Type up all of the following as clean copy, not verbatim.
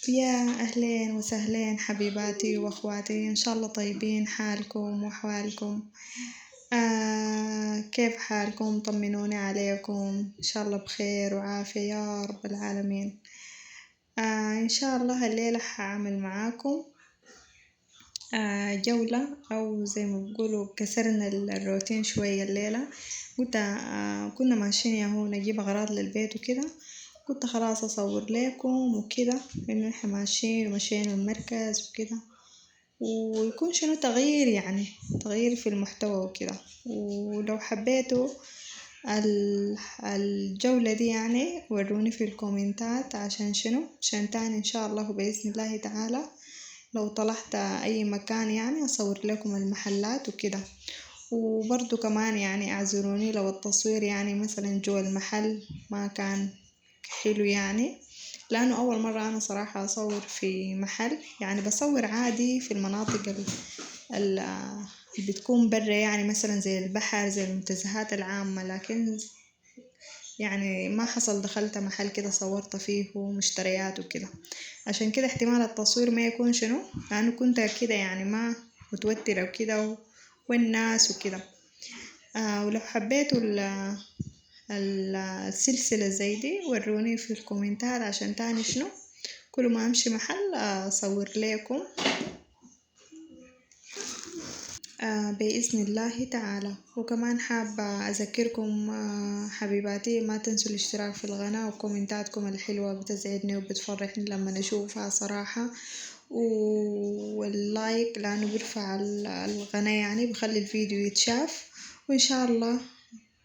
يا أهلين وسهلين حبيباتي وأخواتي، إن شاء الله طيبين حالكم وأحوالكم. كيف حالكم؟ طمنوني عليكم، إن شاء الله بخير وعافية يا رب العالمين. إن شاء الله الليلة حأعمل معاكم جولة، أو زي ما بيقولوا كسرنا الروتين شوية الليلة. قلت كنا ماشيين ياهو نجيب أغراض للبيت وكده، قلت خلاص أصور لكم وكده إنه إحنا ماشيين ومشينا المركز وكده، ويكون شنو تغيير، يعني تغيير في المحتوى وكده. ولو حبيتوا الجولة دي يعني وروني في الكومنتات عشان شنو، عشان تاني إن شاء الله بإذن الله تعالى لو طلعت أي مكان يعني أصور لكم المحلات وكده. وبرضو كمان يعني اعذروني لو التصوير يعني مثلا جوا المحل ما كان حلو، يعني لأنه أول مرة أنا صراحة أصور في محل، يعني بصور عادي في المناطق اللي بتكون برا، يعني مثلا زي البحر زي المنتزهات العامة، لكن يعني ما حصل دخلت محل كده صورت فيه مشتريات وكده. عشان كده احتمال التصوير ما يكون شنو، لأنه كنت كده يعني ما متوترة وكده والناس وكده. ولو حبيتوا السلسلة زي دي وروني في الكومنتات عشان تاني شنو كل ما امشي محل اصور لكم بإذن الله تعالى. وكمان حابة أذكركم حبيباتي ما تنسوا الاشتراك في القناة، وكومنتاتكم الحلوة بتسعدني وبتفرحني لما نشوفها صراحة، واللايك لأنه بيرفع القناة، يعني بخلي الفيديو يتشاف. وإن شاء الله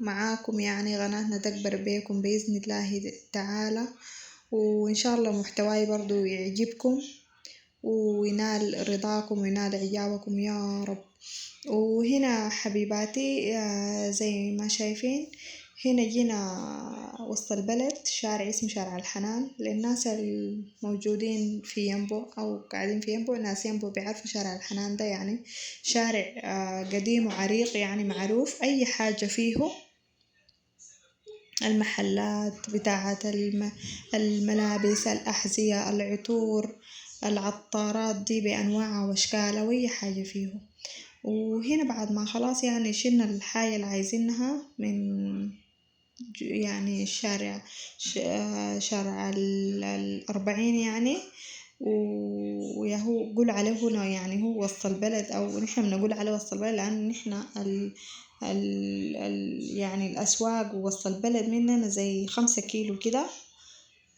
معاكم يعني قناتنا تكبر بيكم بإذن الله تعالى، وإن شاء الله محتواي برضو يعجبكم وينال رضاكم وينال إعجابكم يا رب. وهنا حبيباتي زي ما شايفين هنا جينا وسط البلد، شارع اسمه شارع الحنان. للناس الموجودين في ينبو أو قاعدين في ينبو، ناس ينبو بيعرفوا شارع الحنان ده، يعني شارع قديم وعريق، يعني معروف أي حاجة فيه، المحلات بتاعة الملابس، الأحذية، العطور، العطارات دي بأنواعها وأشكالها وأي حاجة فيه. وهنا بعد ما خلاص يعني شلنا الحاجة اللي عايزينها من يعني الشارع، شارع الأربعين يعني، وياهو قول عليه هنا يعني هو وسط البلد، أو نحن بنقول عليه وسط البلد لأن نحن يعني الأسواق ووسط البلد مننا زي 5 كيلو كده.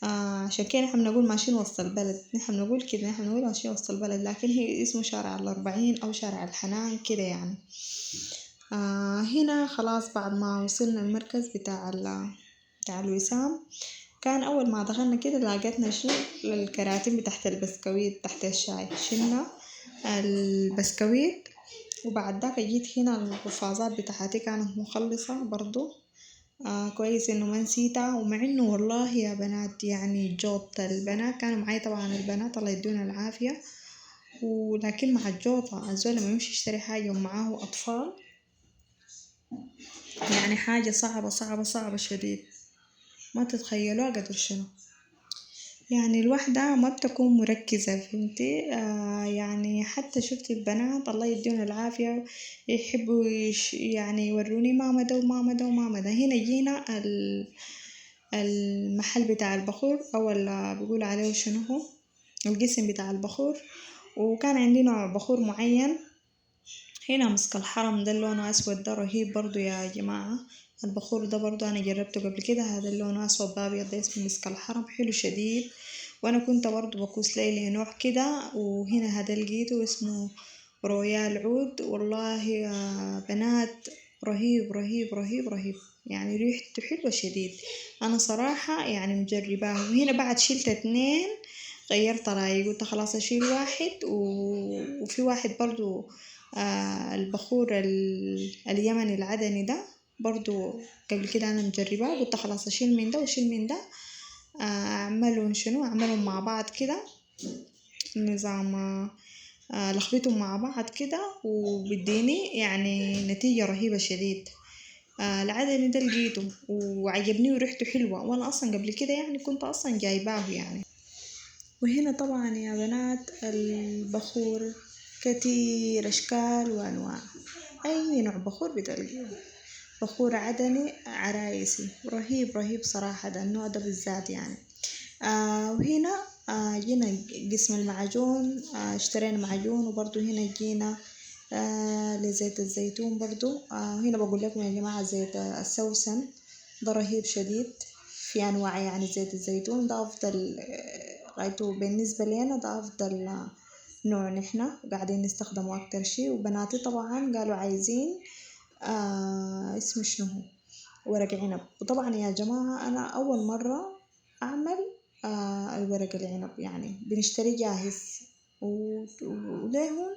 عشان كده نحن بنقول ماشيين وسط البلد، نحن بنقول كده، نحن بنقول ماشيين وسط البلد، لكن هي اسمه شارع الأربعين أو شارع الحنان كده يعني. هنا خلاص بعد ما وصلنا المركز بتاع الوسام، كان أول ما دخلنا كده لقيتنا شنو الكراتين بتاعت البسكويت تحت الشاي، شلنا البسكويت. وبعد ذاك جيت هنا القفازات بتاعتي كانت مخلصة برضو، كويس انه ما نسيتها. ومع انه والله يا بنات يعني جوطة البنات كانوا معاي، طبعا البنات الله يدونا العافية، ولكن مع الجوطة الزول لما يمشي يشتري حاجة ومعاه أطفال يعني حاجة صعبة صعبة صعبة شديد، ما تتخيلوها قدر شنو. يعني الوحدة ما بتكون مركزة، فهمتي؟ يعني حتى شفت البنات الله يديهم العافية يحبوا يعني يوروني ماما ده وماما ده وماما ده. هنا جينا المحل بتاع البخور، أو اللي بيقول عليه شنو هو القسم بتاع البخور. وكان عندنا بخور معين هنا مسك الحرم ده لونه أسود، ده رهيب برضو يا جماعة. البخور ده برضو أنا جربته قبل كده، هذا اللون أسود بابيض ده اسمه مسك الحرم، حلو شديد. وأنا كنت برضو بكوس ليلي نوع كده، وهنا هذا لقيته اسمه رويال عود. والله يا بنات رهيب رهيب رهيب رهيب، يعني ريحته حلوة شديد. أنا صراحة يعني مجرباه. وهنا بعد شلت 2 غيرت رأيي، قلت خلاص أشيل واحد وفي واحد برضو البخور اليمني العدني ده برضو قبل كده أنا مجرباه، قلت خلاص أشيل من ده وأشيل من ده، أعملهم شنو أعملهم مع بعض كده نظام، لخبطهم مع بعض كده وبديني يعني نتيجة رهيبة شديد. العدني ده لقيته وعجبني وريحته حلوة، وأنا أصلا قبل كده يعني كنت أصلا جايباه يعني. وهنا طبعا يا بنات البخور كتير أشكال وأنواع، أي نوع بخور بتلقيه. بخور عدني عرايسي رهيب رهيب صراحة، ده النوع ده بالذات يعني. وهنا جينا قسم المعجون، اشترينا معجون، وبرضو هنا جينا لزيت الزيتون برضو. وهنا بقول لكم يا جماعة زيت السوسن ده رهيب شديد في أنواع، يعني زيت الزيتون ده أفضل، غايته بالنسبة لنا ده أفضل نوع نحنا قاعدين نستخدمه أكتر شي. وبناتي طبعا قالوا عايزين اسمه شنو هو ورق عنب. وطبعا يا جماعة أنا أول مرة أعمل الورق العنب، يعني بنشتري جاهز وليهم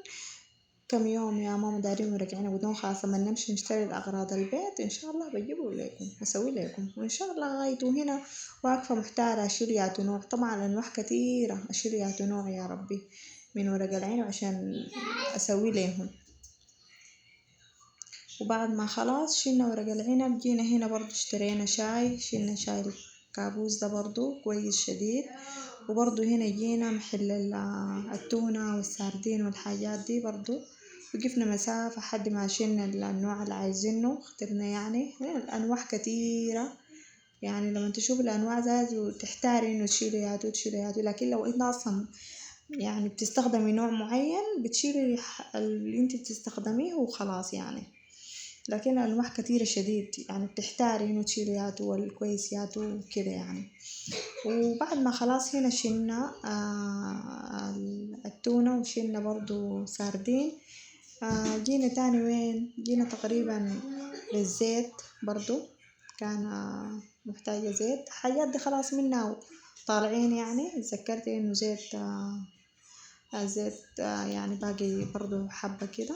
كم يوم يا ماما دارين ورق عنب، ودون خاصة ما نمشي نشتري الأغراض البيت إن شاء الله بجيبه لكم أسوي لكم وإن شاء الله غايته. هنا واقفة محتارة أشيل ياتو نوع، طبعا أنواع كتيرة أشيل ياتو نوع يا ربي من ورق العنب عشان أسوي لهم. وبعد ما خلاص شلنا ورق العنب جينا هنا برضو اشترينا شاي، شلنا شاي الكابوس ده برضو كويس شديد. وبرضو هنا جينا محل التونة والساردين والحاجات دي برضو، وقفنا مسافة حد ما شلنا النوع اللي عايزينه اخترنا، يعني الأنواع كتيرة. يعني لما تشوف الأنواع زي تحتاري إنه تشيلي ياتو تشيلي ياتو، لكن لو إنت أصلا يعني بتستخدمي نوع معين بتشيلي اللي انت بتستخدميه وخلاص يعني. لكن الأنواع كتيرة شديد، يعني بتحتاري إنه تشيلي ياتو والكويس ياتو كده يعني. وبعد ما خلاص هنا شلنا التونة وشلنا برضو ساردين، جينا تاني وين جينا تقريبا للزيت برضو، كان محتاجة زيت حاجات دي خلاص منا طالعين. يعني اتذكرت انه زيت يعني باقي برضو حبة كده.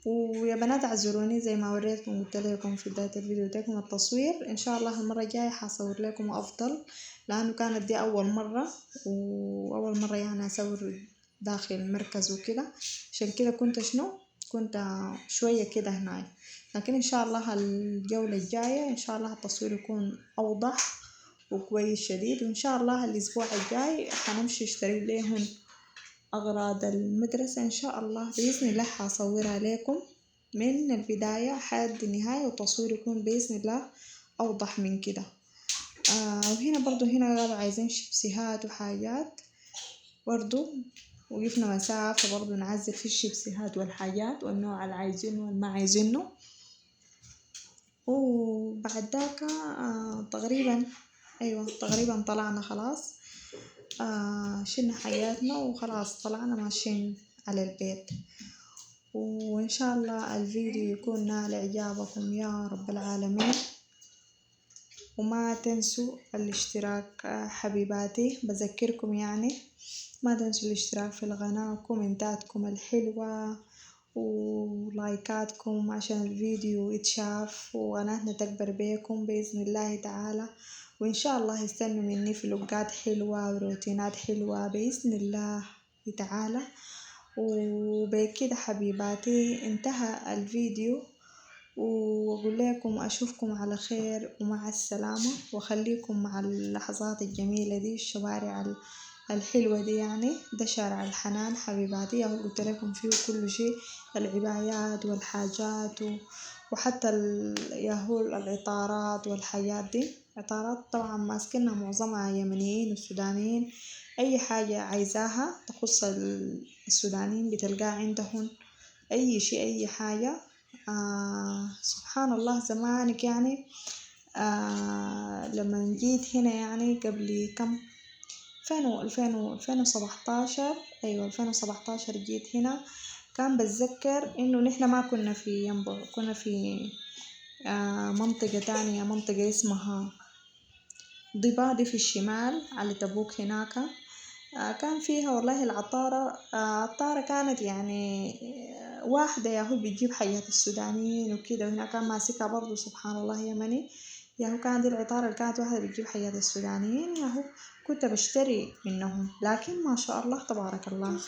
ويا بنات اعذروني زي ما وريتكم قلت لكم في بداية الفيديو تاعكم التصوير، ان شاء الله المرة الجاية حصور لكم افضل، لانه كانت دي اول مرة واول مرة يعني اصور داخل المركز وكده، عشان كده كنت شوية كده هناك. لكن ان شاء الله الجولة الجاية ان شاء الله التصوير يكون اوضح وكويس شديد. وان شاء الله الاسبوع الجاي حنمشي اشتري لهم أغراض المدرسة إن شاء الله بإذن الله، حصورها لكم من البداية حد النهاية، والتصوير يكون بإذن الله أوضح من كده. وهنا برضو هنا قالوا عايزين شيبسيهات وحاجات برضو، وقفنا مسافة برضو نعزل في الشيبسيهات والحاجات والنوع اللي عايزينه والما عايزينه. وبعد داك تقريبا طلعنا خلاص، شلنا حياتنا وخلاص طلعنا ماشيين على البيت. وإن شاء الله الفيديو يكون نال إعجابكم يا رب العالمين، وما تنسوا الاشتراك حبيباتي، بذكركم يعني ما تنسوا الاشتراك في القناة وكومنتاتكم الحلوة ولايكاتكم عشان الفيديو يتشاف وقناتنا تكبر بيكم بإذن الله تعالى. وإن شاء الله يستنوا مني فلوقات حلوة وروتينات حلوة بإذن الله تعالى. وبكده حبيباتي انتهى الفيديو، وأقول لكم أشوفكم على خير ومع السلامة، وخليكم مع اللحظات الجميلة دي الشوارع الحلوة دي. يعني ده شارع الحنان حبيباتي، ياهو قلت لكم فيه كل شيء، العبايات والحاجات وحتى ياهو الإطارات والحاجات دي. إطارات طبعا ماسكينها معظمها يمنيين والسودانيين، أي حاجة عايزاها تخص السودانيين بتلقاها عندهم، أي شيء أي حاجة. سبحان الله زمانك يعني. لما جيت هنا يعني قبل كم 2017، أيوة 2017 جيت هنا. كان بتذكر إنه نحنا ما كنا في ينبع، كنا في منطقة تانية، منطقة اسمها ضبا دي في الشمال على تبوك هناك. كان فيها والله عطارة كانت يعني واحدة ياهو بتجيب حياة السودانيين وكده، وهنا كان ماسكها برضو سبحان الله يمني ياهو. كانت العطارة اللي كانت واحدة بتجيب حياة السودانيين ياهو، كنت بشتري منهم. لكن ما شاء الله تبارك الله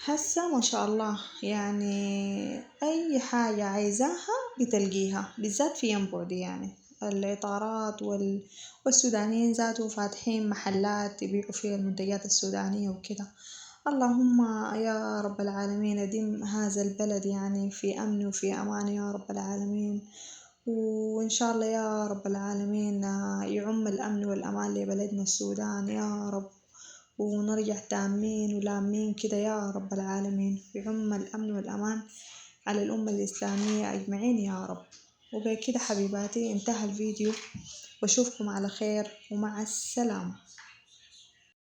هسه ما شاء الله يعني أي حاجة عايزاها بتلقيها، بالذات في ينبع دي يعني الإطارات والسودانيين ذاته فاتحين محلات يبيعوا فيها المنتجات السودانية وكده. اللهم يا رب العالمين أديم هذا البلد يعني في أمن وفي أمان يا رب العالمين، وإن شاء الله يا رب العالمين يعم الأمن والأمان لبلدنا السودان يا رب، ونرجع تامين ولامين كده يا رب العالمين، يعم الأمن والأمان على الأمة الإسلامية أجمعين يا رب. وبكده حبيباتي انتهى الفيديو، وأشوفكم على خير ومع السلامة.